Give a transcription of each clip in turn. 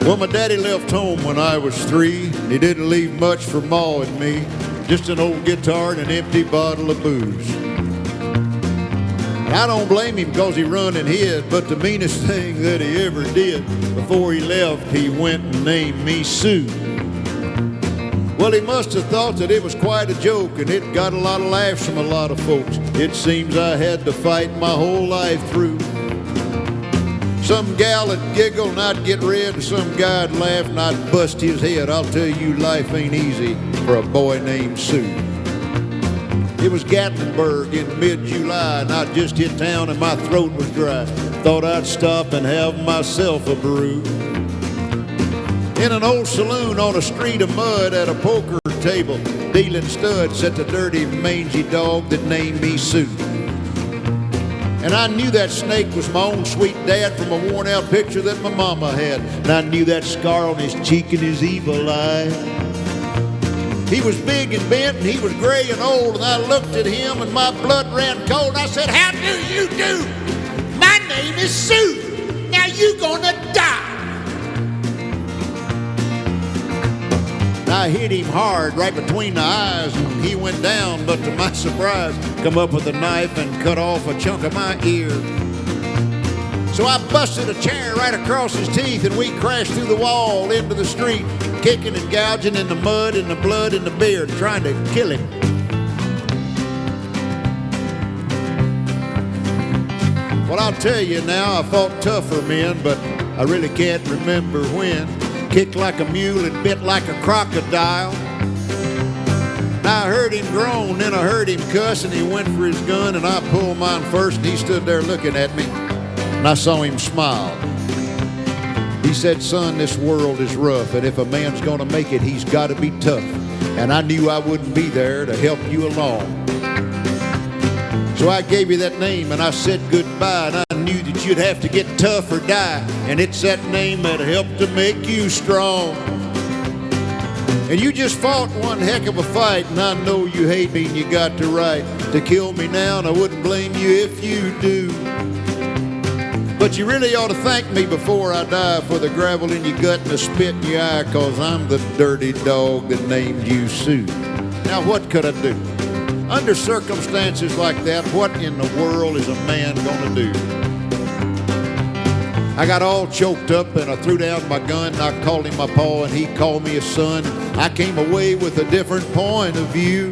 Well, my daddy left home when I was 3. He didn't leave much for Ma and me, just an old guitar and an empty bottle of booze. And I don't blame him because he run and hid, but the meanest thing that he ever did, before he left, he went and named me Sue. Well, he must have thought that it was quite a joke, and it got a lot of laughs from a lot of folks. It seems I had to fight my whole life through. Some gal would giggle and I'd get red, and some guy'd laugh and I'd bust his head. I'll tell you, life ain't easy for a boy named Sue. It was Gatlinburg in mid-July, and I just hit town and my throat was dry. Thought I'd stop and have myself a brew. In an old saloon on a street of mud at a poker table, dealing studs, sat the dirty, mangy dog that named me Sue. And I knew that snake was my own sweet dad from a worn-out picture that my mama had. And I knew that scar on his cheek and his evil eye. He was big and bent, and he was gray and old, and I looked at him, and my blood ran cold. And I said, "How do you do? My name is Sue. Now you gonna die." I hit him hard right between the eyes, and he went down, but to my surprise, come up with a knife and cut off a chunk of my ear. So I busted a chair right across his teeth, and we crashed through the wall into the street, kicking and gouging in the mud and the blood and the beer, trying to kill him. Well, I'll tell you now, I fought tougher men, but I really can't remember when. Kicked like a mule and bit like a crocodile. Now I heard him groan, then I heard him cuss, and he went for his gun, and I pulled mine first, and he stood there looking at me, and I saw him smile. He said, "Son, this world is rough, and if a man's gonna make it, he's gotta be tough." And I knew I wouldn't be there to help you along. So I gave you that name, and I said goodbye, and I knew that you'd have to get tough or die. And it's that name that helped to make you strong. And you just fought one heck of a fight, and I know you hate me and you got the right to kill me now, and I wouldn't blame you if you do. But you really ought to thank me before I die for the gravel in your gut and the spit in your eye, 'cause I'm the dirty dog that named you Sue. Now what could I do? Under circumstances like that, what in the world is a man gonna do? I got all choked up and I threw down my gun, and I called him my paw and he called me a son. I came away with a different point of view.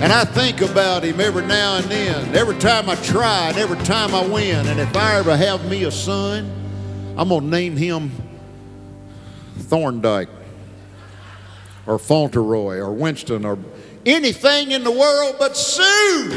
And I think about him every now and then, every time I try and every time I win. And if I ever have me a son, I'm gonna name him Thorndike or Fauntleroy or Winston or anything in the world but Sue.